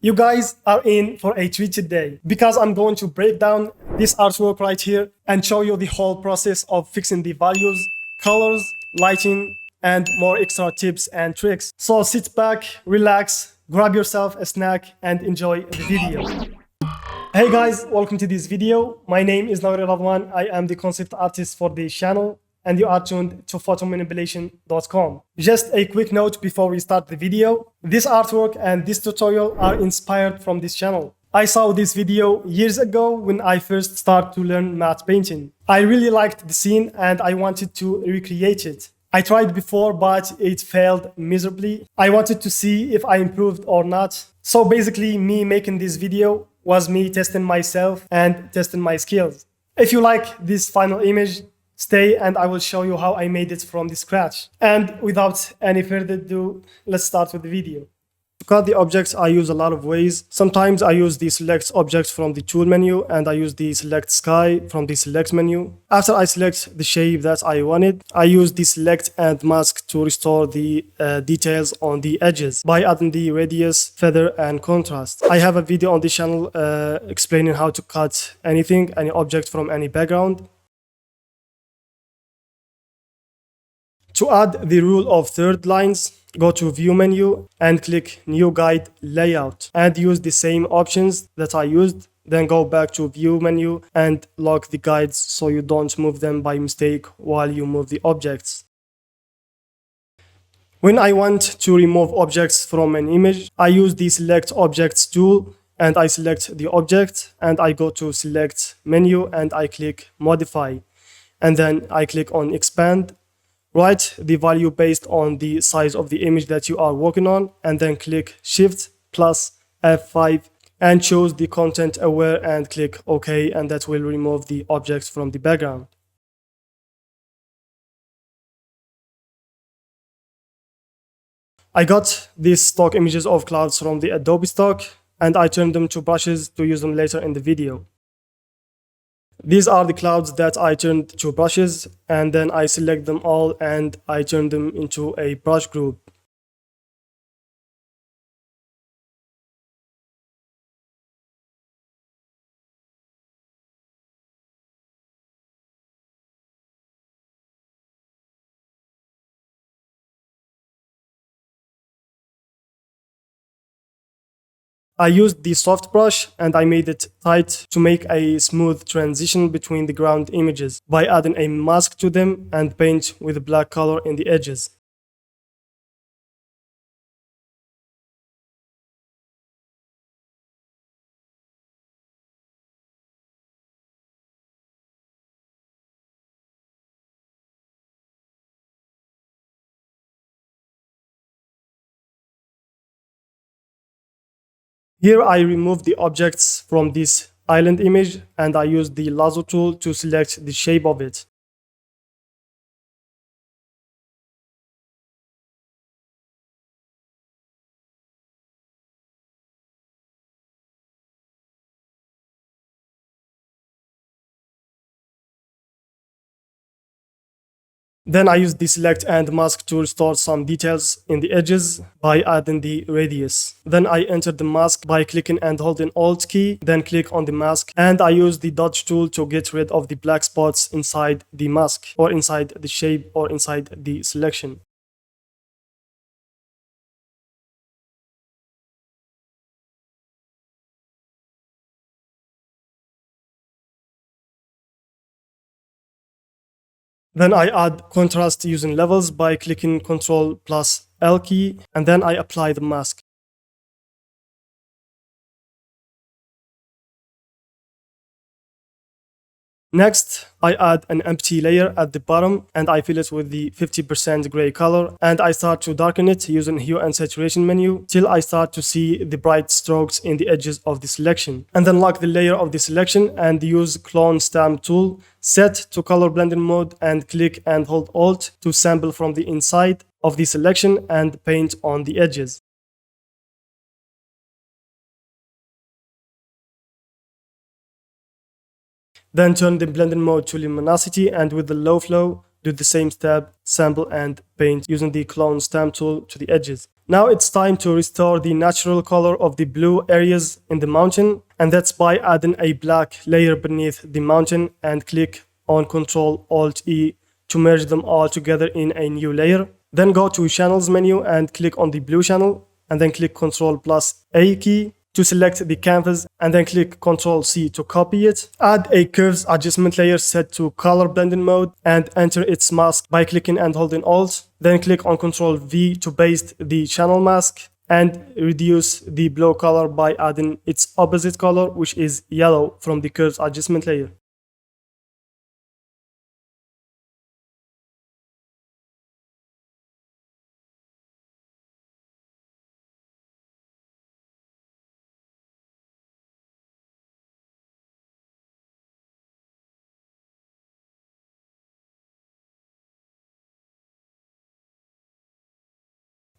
You guys are in for a treat today because I'm going to break down this artwork right here and show you the whole process of fixing the values, colors, lighting, and more extra tips and tricks. So sit back, relax, grab yourself a snack, and enjoy the video. Hey guys, welcome to this video. My name is Nauri Radwan. I am the concept artist for the channel, and you are tuned to photomanipulation.com. Just a quick note before we start the video. This artwork and this tutorial are inspired from this channel. I saw this video years ago when I first started to learn matte painting. I really liked the scene and I wanted to recreate it. I tried before, but it failed miserably. I wanted to see if I improved or not. So basically, me making this video was me testing myself and testing my skills. If you like this final image, stay and I will show you how I made it from the scratch. And without any further ado, let's start with the video. To cut the objects, I use a lot of ways. Sometimes I use the select objects from the tool menu and I use the select sky from the select menu. After I select the shape that I wanted, I use the select and mask to restore the details on the edges by adding the radius, feather, and contrast. I have a video on the channel explaining how to cut anything, any object from any background. To add the rule of third lines, go to View menu and click New Guide Layout and use the same options that I used. Then go back to View menu and lock the guides so you don't move them by mistake while you move the objects. When I want to remove objects from an image, I use the Select Objects tool and I select the object and I go to Select menu and I click Modify. And then I click on Expand. Write the value based on the size of the image that you are working on and then click Shift plus F5 and choose the content aware and click OK, and that will remove the objects from the background. I got these stock images of clouds from the Adobe stock and I turned them to brushes to use them later in the video. These are the clouds that I turned to brushes, and then I select them all and I turn them into a brush group. I used the soft brush and I made it tight to make a smooth transition between the ground images by adding a mask to them and paint with black color in the edges. Here I remove the objects from this island image and I use the lasso tool to select the shape of it. Then I use the select and mask to restore some details in the edges by adding the radius. Then I enter the mask by clicking and holding Alt key, then click on the mask, and I use the dodge tool to get rid of the black spots inside the mask or inside the shape or inside the selection. Then I add contrast using levels by clicking Ctrl plus L key, and then I apply the mask. Next, I add an empty layer at the bottom and I fill it with the 50% gray color and I start to darken it using hue and saturation menu till I start to see the bright strokes in the edges of the selection. And then lock the layer of the selection and use clone stamp tool, set to color blending mode and click and hold Alt to sample from the inside of the selection and paint on the edges. Then turn the blending mode to luminosity and with the low flow, do the same step, sample and paint using the clone stamp tool to the edges. Now it's time to restore the natural color of the blue areas in the mountain, and that's by adding a black layer beneath the mountain and click on Ctrl-Alt-E to merge them all together in a new layer. Then go to Channels menu and click on the blue channel, and then click Ctrl+A key to select the canvas, and then click Ctrl+C to copy it. Add a curves adjustment layer set to color blending mode and enter its mask by clicking and holding Alt. Then click on Ctrl+V to paste the channel mask and reduce the blue color by adding its opposite color, which is yellow, from the curves adjustment layer.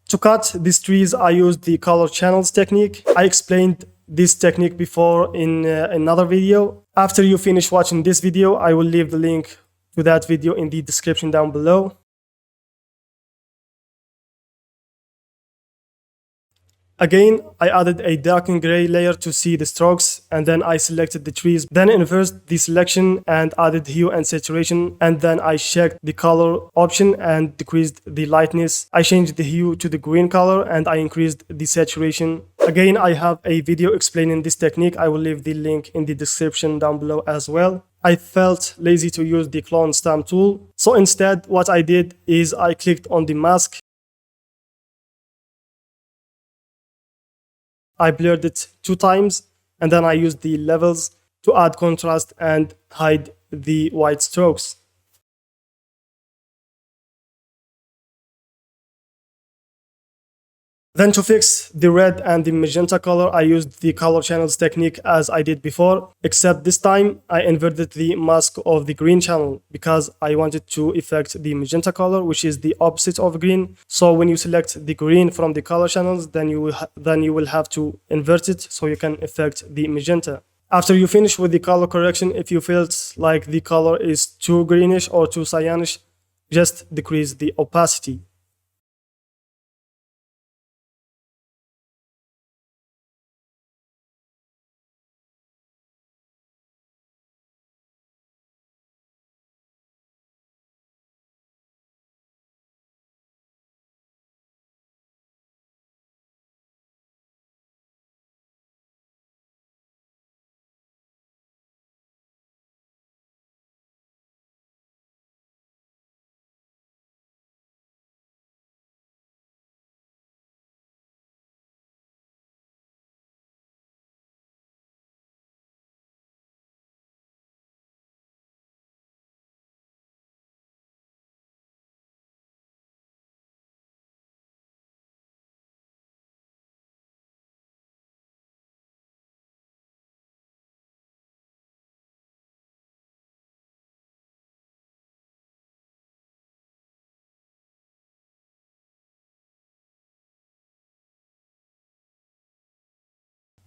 To cut these trees, I used the color channels technique. I explained this technique before in another video. After you finish watching this video, I will leave the link to that video in the description down below. Again, I added a darkened gray layer to see the strokes, and then I selected the trees. Then inversed the selection and added hue and saturation, and then I checked the color option and decreased the lightness. I changed the hue to the green color and I increased the saturation. Again, I have a video explaining this technique. I will leave the link in the description down below as well. I felt lazy to use the clone stamp tool, so instead what I did is I clicked on the mask. I blurred it 2 times, and then I used the levels to add contrast and hide the white strokes. Then to fix the red and the magenta color, I used the color channels technique as I did before, except this time I inverted the mask of the green channel because I wanted to affect the magenta color, which is the opposite of green. So when you select the green from the color channels, then you will have to invert it so you can affect the magenta. After you finish with the color correction, if you felt like the color is too greenish or too cyanish, just decrease the opacity.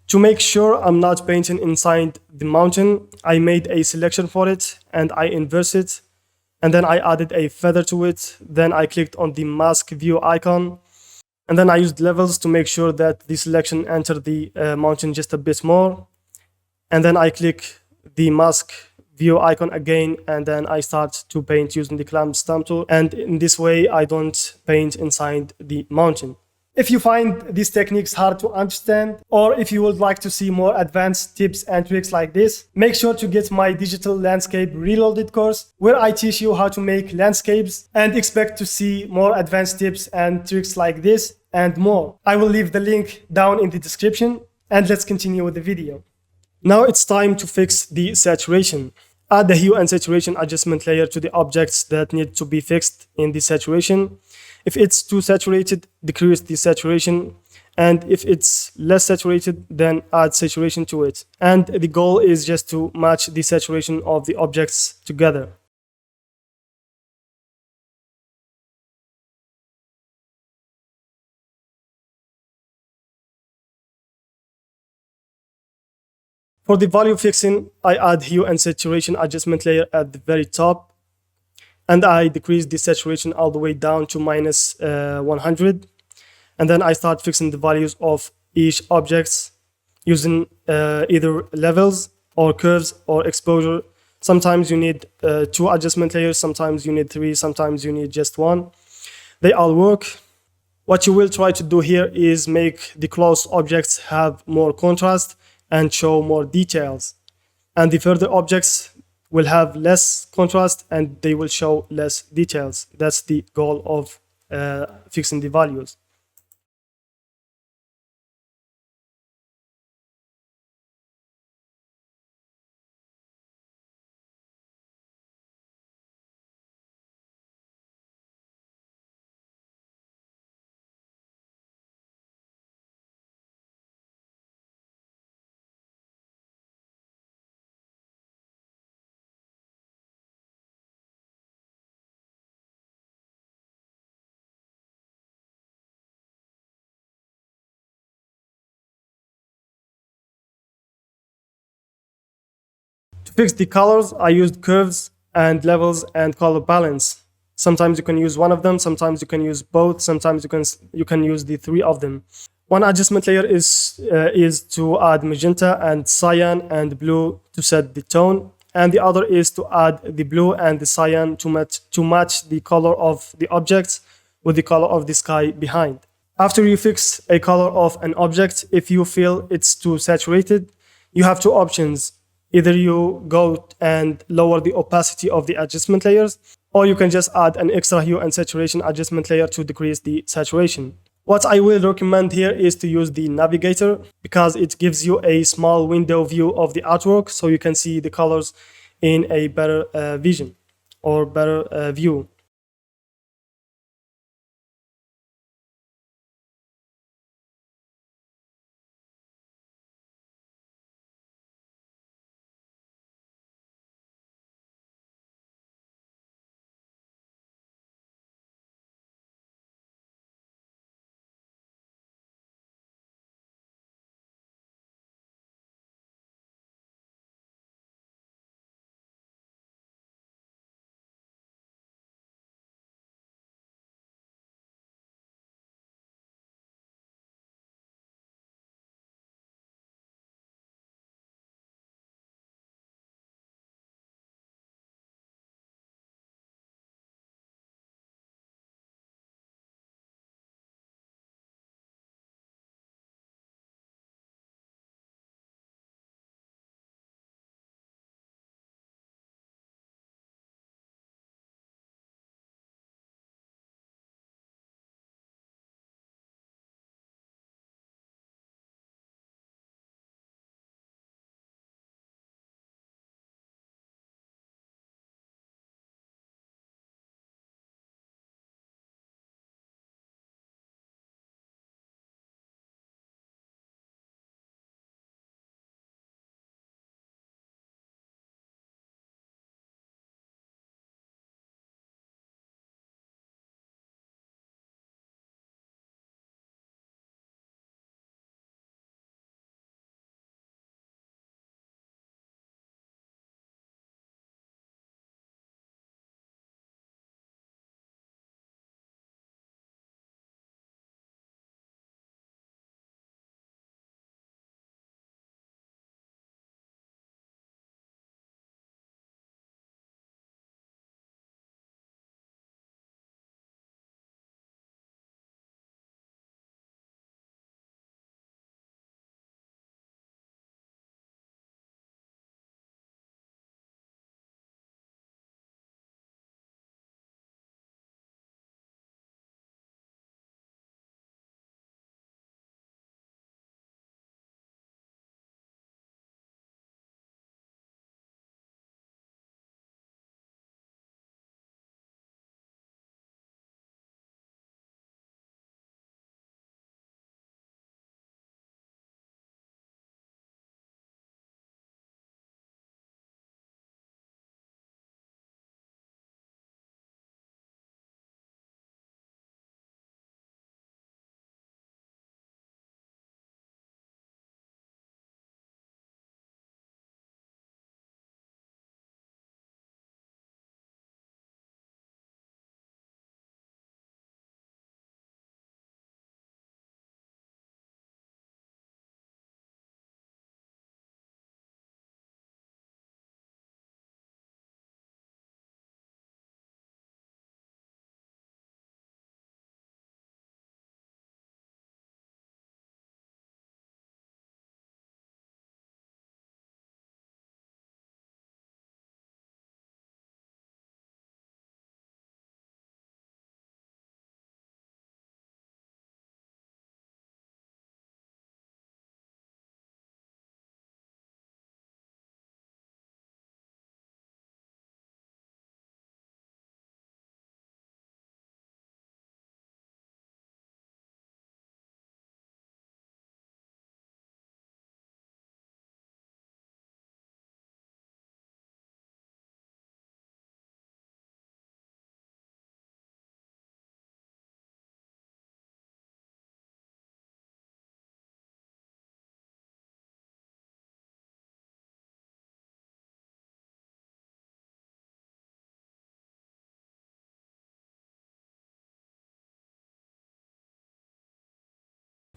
To make sure I'm not painting inside the mountain, I made a selection for it and I inverse it, and then I added a feather to it. Then I clicked on the mask view icon, and then I used levels to make sure that the selection entered the mountain just a bit more. And then I click the mask view icon again, and then I start to paint using the clamp stamp tool, and in this way I don't paint inside the mountain. If you find these techniques hard to understand, or if you would like to see more advanced tips and tricks like this, make sure to get my digital landscape reloaded course, where I teach you how to make landscapes, and expect to see more advanced tips and tricks like this and more. I will leave the link down in the description, and let's continue with the video. Now it's time to fix the saturation. Add the hue and saturation adjustment layer to the objects that need to be fixed in the saturation. If it's too saturated, decrease the saturation, and if it's less saturated, then add saturation to it. And the goal is just to match the saturation of the objects together. For the value fixing, I add hue and saturation adjustment layer at the very top, and I decrease the saturation all the way down to minus 100. And then I start fixing the values of each objects using either levels or curves or exposure. Sometimes you need two adjustment layers, sometimes you need three, sometimes you need just one. They all work. What you will try to do here is make the close objects have more contrast and show more details. And the further objects will have less contrast and they will show less details. That's the goal of fixing the values. To fix the colors, I used curves and levels and color balance. Sometimes you can use one of them, sometimes you can use both, sometimes you can use the three of them. One adjustment layer is to add magenta and cyan and blue to set the tone, and the other is to add the blue and the cyan to match the color of the objects with the color of the sky behind. After you fix a color of an object, if you feel it's too saturated, you have two options. Either you go and lower the opacity of the adjustment layers, or you can just add an extra hue and saturation adjustment layer to decrease the saturation. What I will recommend here is to use the navigator because it gives you a small window view of the artwork so you can see the colors in a better vision or better view.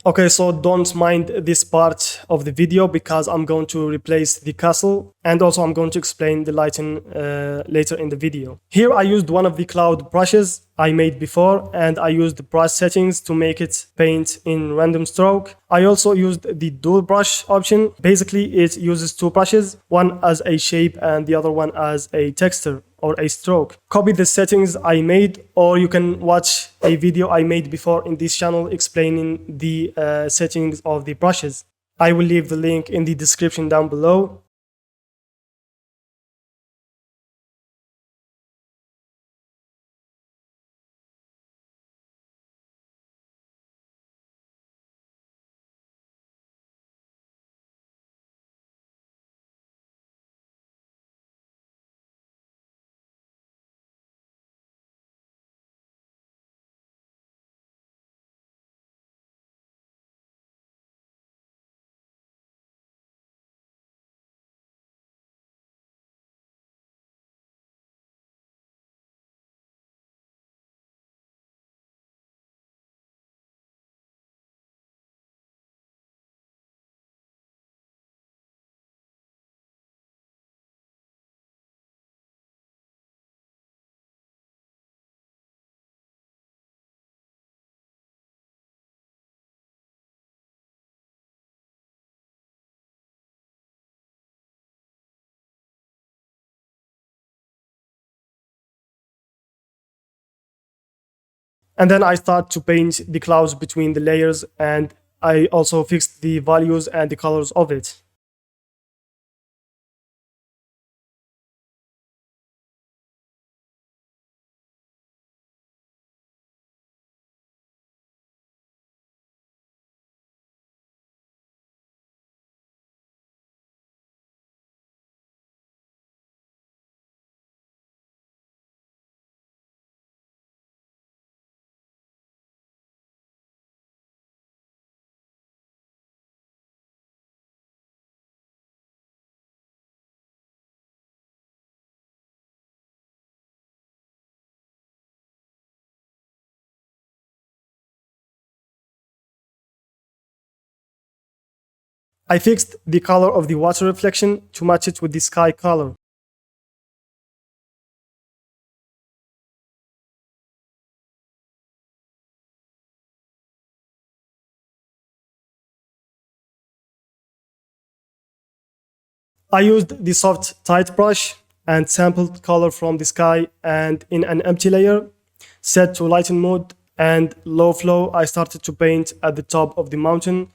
Okay, so don't mind this part of the video because I'm going to replace the castle, and also I'm going to explain the lighting later in the video. Here I used one of the cloud brushes I made before, and I used the brush settings to make it paint in random stroke. I also used the dual brush option. Basically, it uses two brushes, one as a shape and the other one as a texture or a stroke. Copy the settings I made, or you can watch a video I made before in this channel explaining the settings of the brushes. I will leave the link in the description down below. And then I start to paint the clouds between the layers, and I also fixed the values and the colors of it. I fixed the color of the water reflection to match it with the sky color. I used the soft tight brush and sampled color from the sky, and in an empty layer, set to lighten mode and low flow, I started to paint at the top of the mountain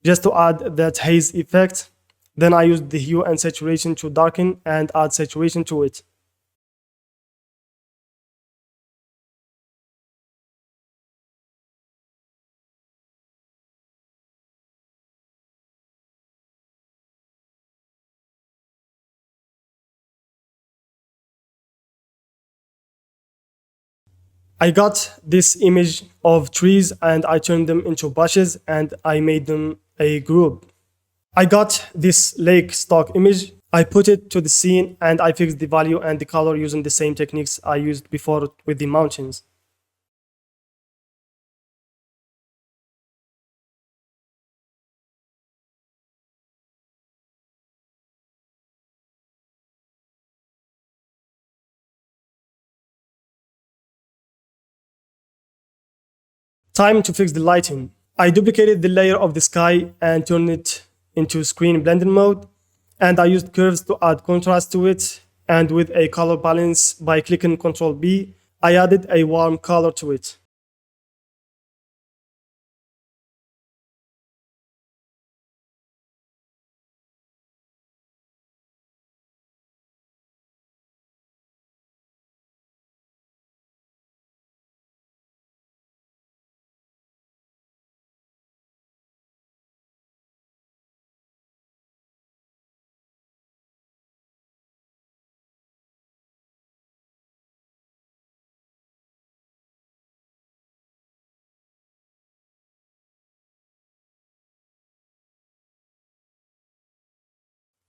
just to add that haze effect. Then I used the hue and saturation to darken and add saturation to it. I got this image of trees and I turned them into bushes and I made them a group. I got this lake stock image, I put it to the scene and I fixed the value and the color using the same techniques I used before with the mountains. Time to fix the lighting. I duplicated the layer of the sky and turned it into screen blending mode, and I used curves to add contrast to it, and with a color balance by clicking Ctrl B, I added a warm color to it.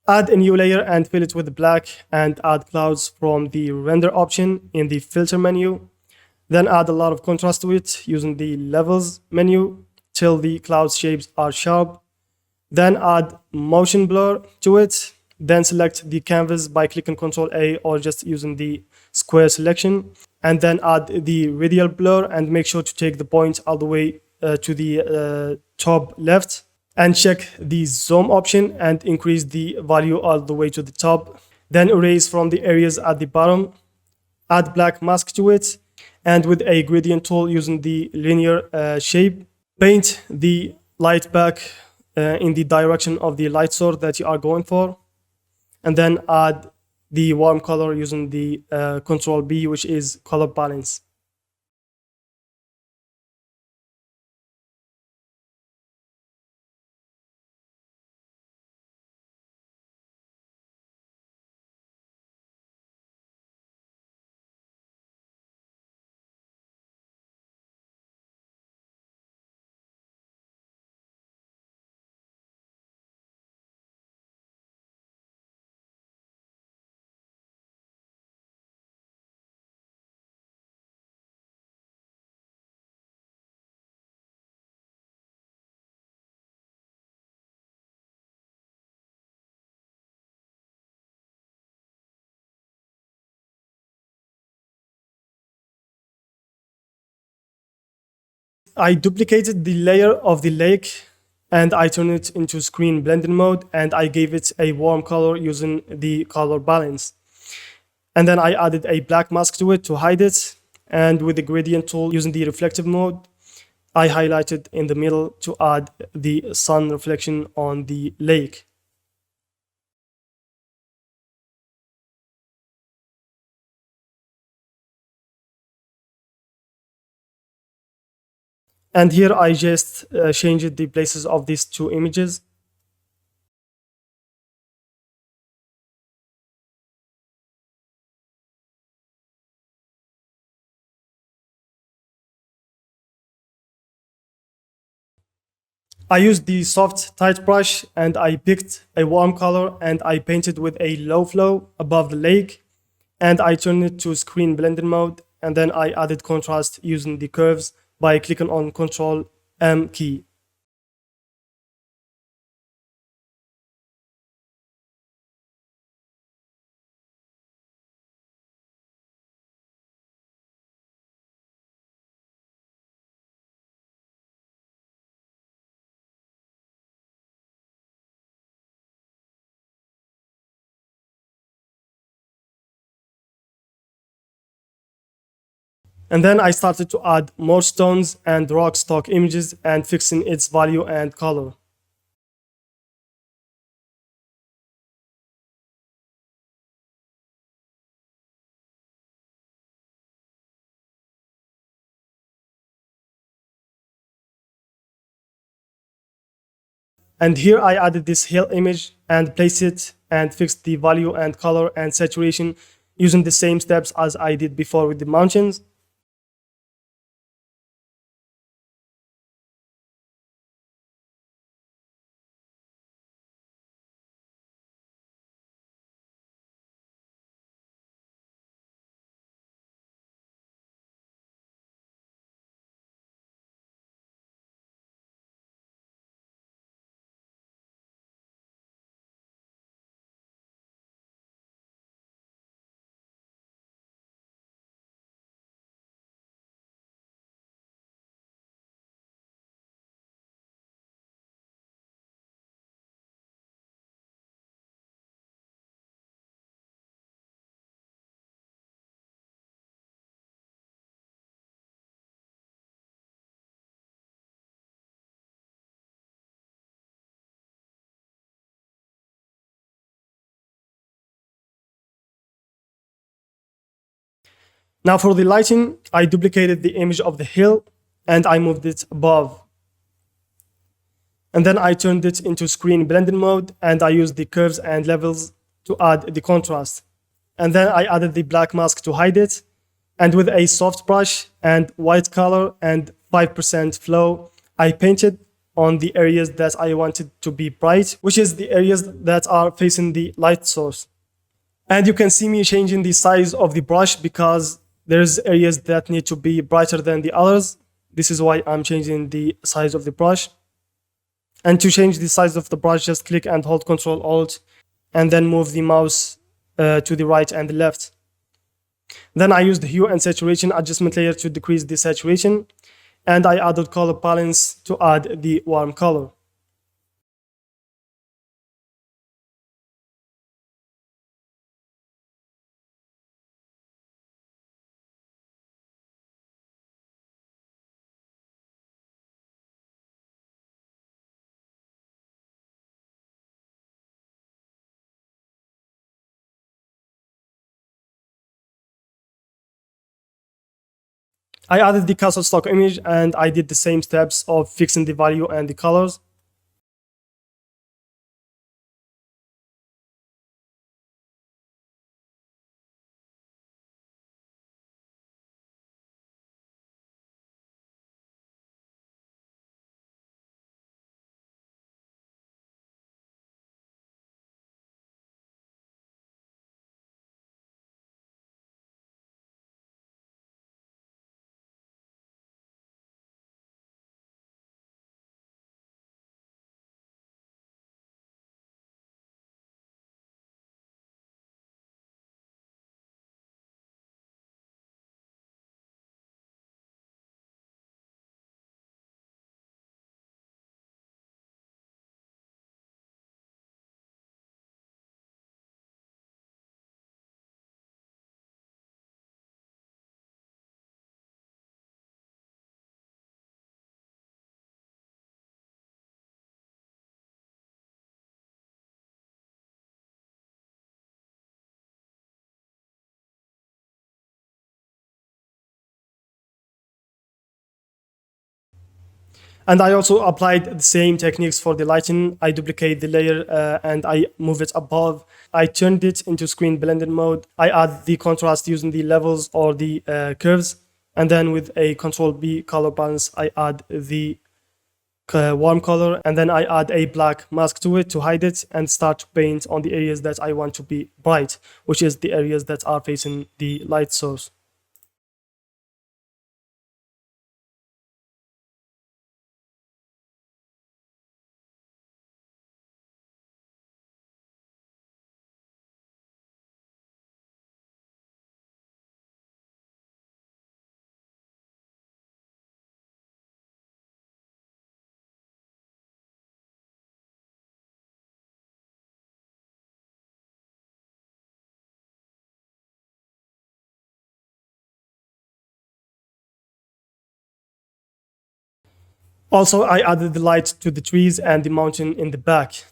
Add a new layer and fill it with black and add clouds from the render option in the filter menu. Then add a lot of contrast to it using the levels menu. till the cloud shapes are sharp. Then add motion blur to it. Then select the canvas by clicking Ctrl A or just using the square selection. And then add the radial blur and make sure to take the point all the way to the top left. And check the zoom option and increase the value all the way to the top. Then erase from the areas at the bottom. Add black mask to it. And with a gradient tool using the linear shape, paint the light back in the direction of the light source that you are going for. And then add the warm color using the Ctrl B, which is color balance. I duplicated the layer of the lake and I turned it into screen blending mode and I gave it a warm color using the color balance. And then I added a black mask to it to hide it. And with the gradient tool using the reflective mode, I highlighted in the middle to add the sun reflection on the lake. And here I just changed the places of these two images. I used the soft tight brush and I picked a warm color and I painted with a low flow above the lake and I turned it to screen blending mode and then I added contrast using the curves by clicking on Ctrl M key. And then I started to add more stones and rock stock images and fixing its value and color. And here I added this hill image and placed it and fixed the value and color and saturation using the same steps as I did before with the mountains. Now for the lighting, I duplicated the image of the hill and I moved it above. And then I turned it into screen blending mode and I used the curves and levels to add the contrast. And then I added the black mask to hide it. And with a soft brush and white color and 5% flow, I painted on the areas that I wanted to be bright, which is the areas that are facing the light source. And you can see me changing the size of the brush because there's areas that need to be brighter than the others, This is why I'm changing the size of the brush. And to change the size of the brush, just click and hold Ctrl Alt and then move the mouse to the right and the left. Then I used the hue and saturation adjustment layer to decrease the saturation, and I added color balance to add the warm color. I added the castle stock image and I did the same steps of fixing the value and the colors. And I also applied the same techniques for the lighting. I duplicate the layer and I move it above. I turned it into screen blended mode. I add the contrast using the levels or the curves. And then with a Control B color balance, I add the warm color. And then I add a black mask to it to hide it and start to paint on the areas that I want to be bright, which is the areas that are facing the light source. Also, I added the light to the trees and the mountain in the back.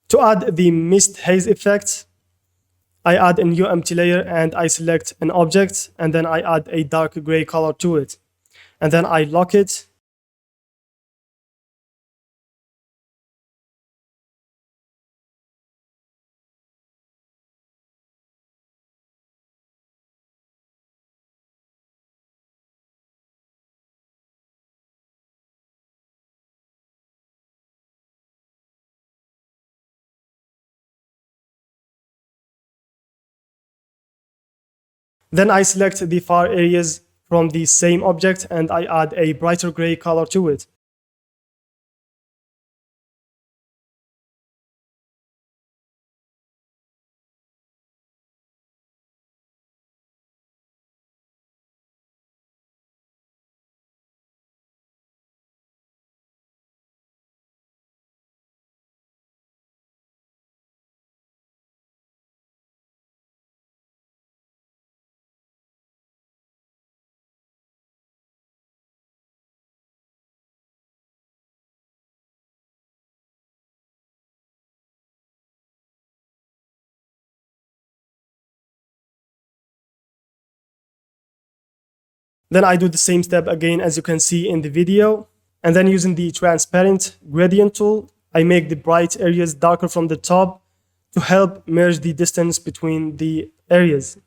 To add the mist haze effect, I add a new empty layer and I select an object and then I add a dark gray color to it. And then I lock it. Then I select the far areas from the same object and I add a brighter gray color to it. Then I do the same step again as you can see in the video. And then using the transparent gradient tool, I make the bright areas darker from the top to help merge the distance between the areas.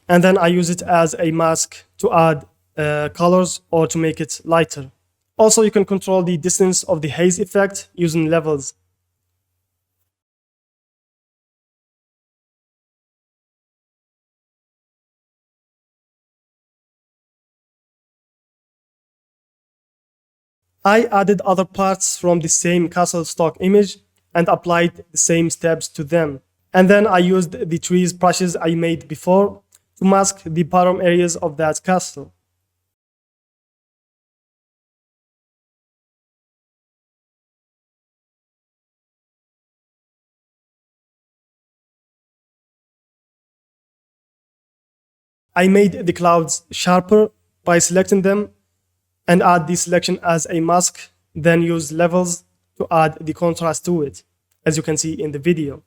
And then I use it as a mask to add colors or to make it lighter. Also, you can control the distance of the haze effect using levels. I added other parts from the same castle stock image and applied the same steps to them. And then I used the trees brushes I made before to mask the bottom areas of that castle. I made the clouds sharper by selecting them and add the selection as a mask, then use levels to add the contrast to it, as you can see in the video.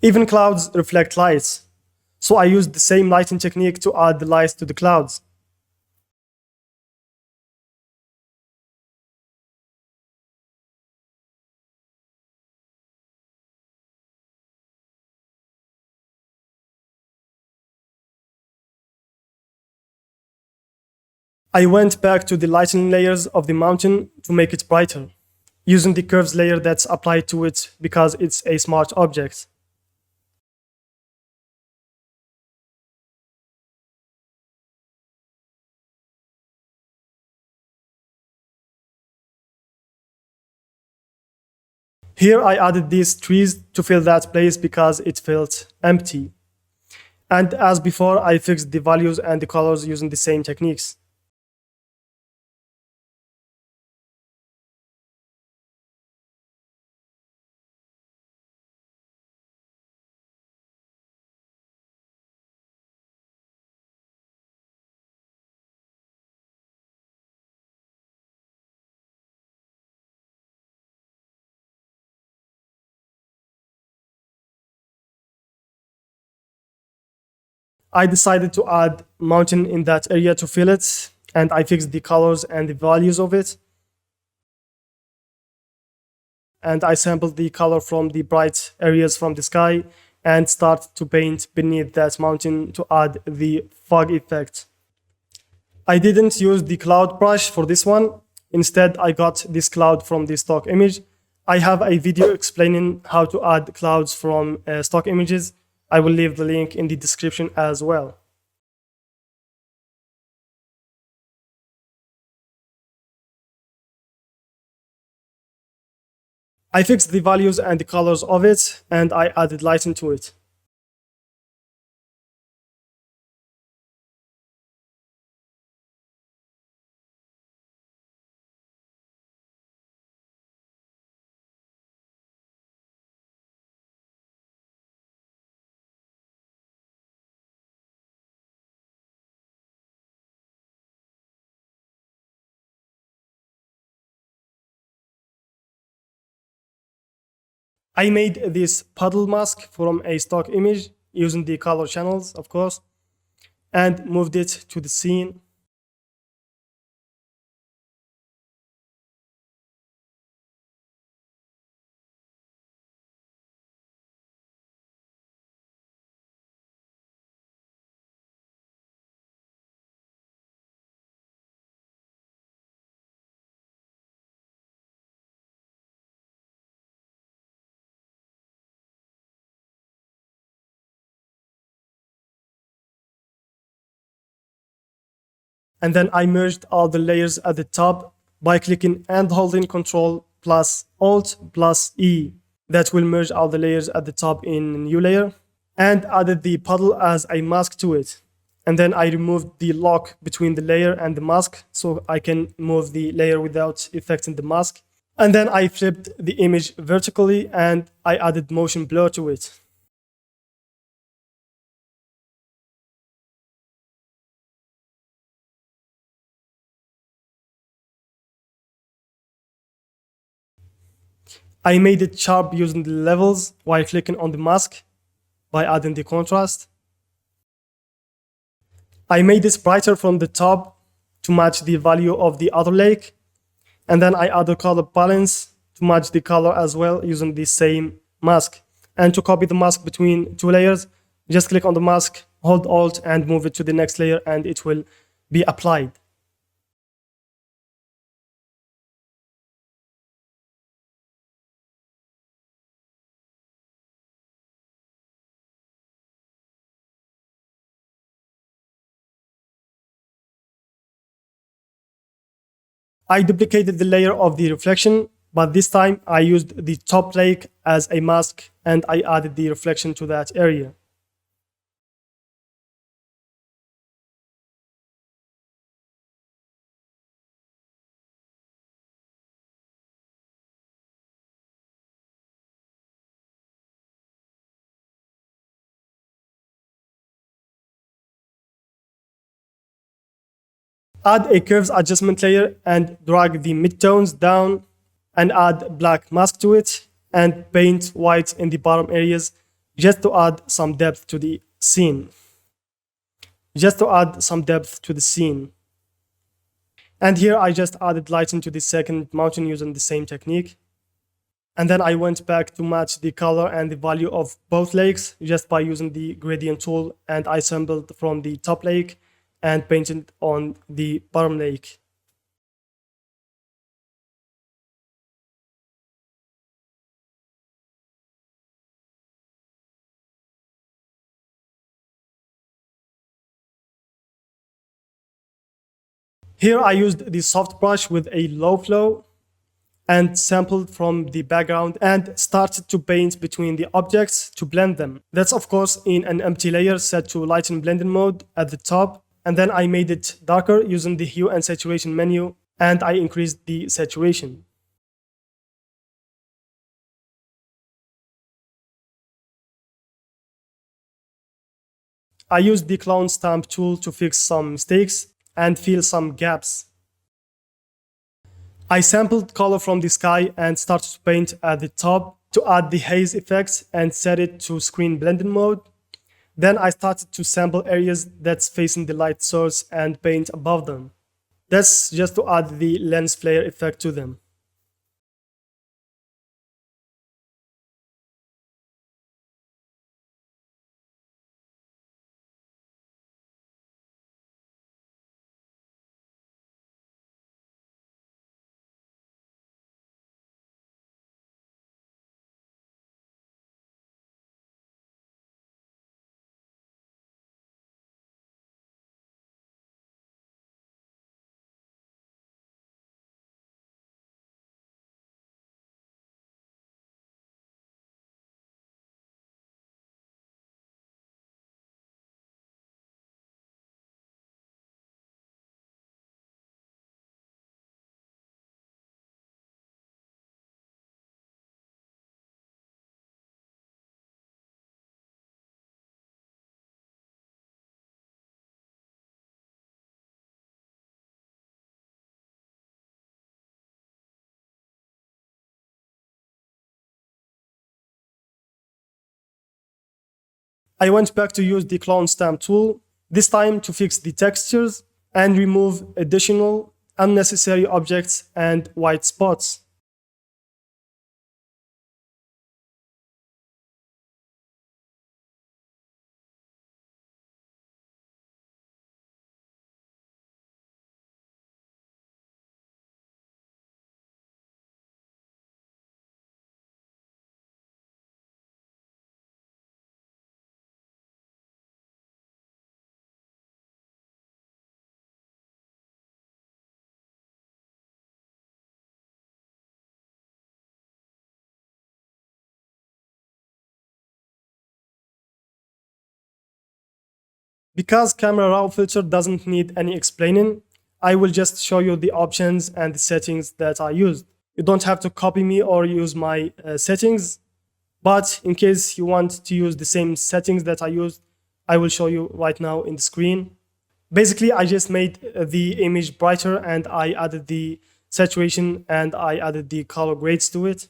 Even clouds reflect lights, so I used the same lighting technique to add the lights to the clouds. I went back to the lighting layers of the mountain to make it brighter, using the curves layer that's applied to it because it's a smart object. Here I added these trees to fill that place because it felt empty. And as before, I fixed the values and the colors using the same techniques. I decided to add mountain in that area to fill it, and I fixed the colors and the values of it. And I sampled the color from the bright areas from the sky and start to paint beneath that mountain to add the fog effect. I didn't use the cloud brush for this one. Instead, I got this cloud from the stock image. I have a video explaining how to add clouds from stock images. I will leave the link in the description as well. I fixed the values and the colors of it, and I added lighting to it. I made this puddle mask from a stock image using the color channels, of course, and moved it to the scene. And then I merged all the layers at the top by clicking and holding Ctrl plus Alt plus E. That will merge all the layers at the top in a new layer, and added the puddle as a mask to it. And then I removed the lock between the layer and the mask so I can move the layer without affecting the mask. And then I flipped the image vertically and I added motion blur to it. I made it sharp using the levels while clicking on the mask by adding the contrast. I made this brighter from the top to match the value of the other lake. And then I add a color balance to match the color as well using the same mask. And to copy the mask between two layers, just click on the mask, hold Alt and move it to the next layer and it will be applied. I duplicated the layer of the reflection, but this time I used the top lake as a mask and I added the reflection to that area. Add a curves adjustment layer and drag the midtones down and add black mask to it and paint white in the bottom areas just to add some depth to the scene. And here I just added lighting to the second mountain using the same technique. And then I went back to match the color and the value of both lakes just by using the gradient tool, and I sampled from the top lake and painted on the bottom lake. Here I used the soft brush with a low flow and sampled from the background and started to paint between the objects to blend them. That's of course in an empty layer set to lighten blending mode at the top. And then I made it darker using the hue and saturation menu and I increased the saturation. I used the clone stamp tool to fix some mistakes and fill some gaps. I sampled color from the sky and started to paint at the top to add the haze effects and set it to screen blending mode. Then I started to sample areas that's facing the light source and paint above them. That's just to add the lens flare effect to them. I went back to use the clone stamp tool, this time to fix the textures and remove additional unnecessary objects and white spots. Because camera raw filter doesn't need any explaining, I will just show you the options and the settings that I used. You don't have to copy me or use my settings, but in case you want to use the same settings that I used, I will show you right now in the screen. Basically, I just made the image brighter and I added the saturation and I added the color grades to it.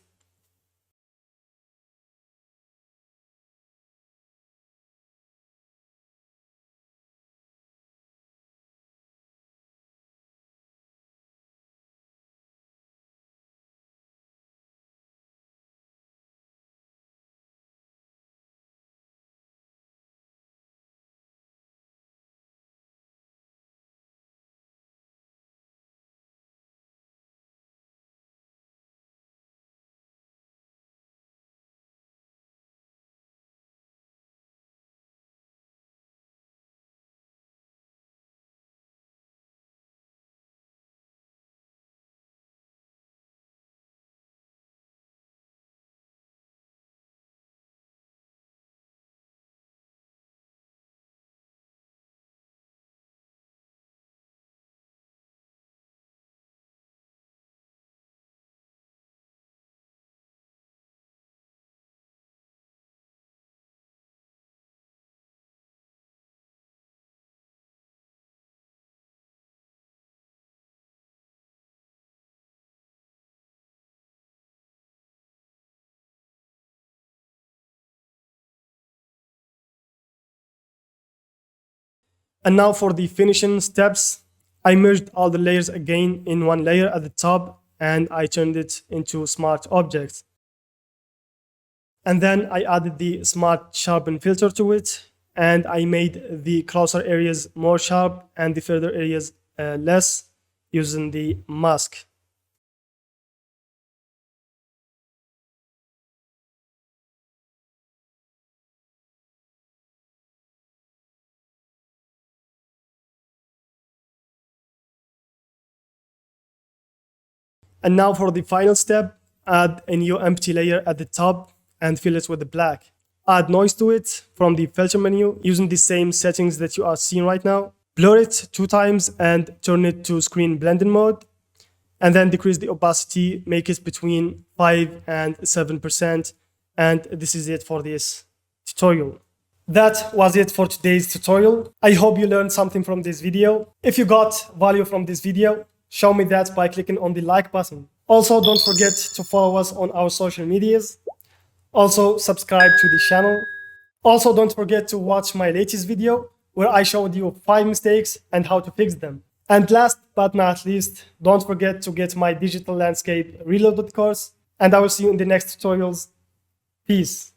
And now for the finishing steps, I merged all the layers again in one layer at the top, and I turned it into smart objects. And then I added the smart sharpen filter to it, and I made the closer areas more sharp and the further areas less using the mask. And now for the final step, add a new empty layer at the top and fill it with black. Add noise to it from the filter menu using the same settings that you are seeing right now. Blur it 2 times and turn it to screen blending mode. And then decrease the opacity, make it between 5 and 7%. And this is it for this tutorial. That was it for today's tutorial. I hope you learned something from this video. If you got value from this video, show me that by clicking on the like button. Also, don't forget to follow us on our social medias. Also, subscribe to the channel. Also, don't forget to watch my latest video where I showed you 5 mistakes and how to fix them. And last but not least, don't forget to get my digital landscape reloaded course. And I will see you in the next tutorials. Peace.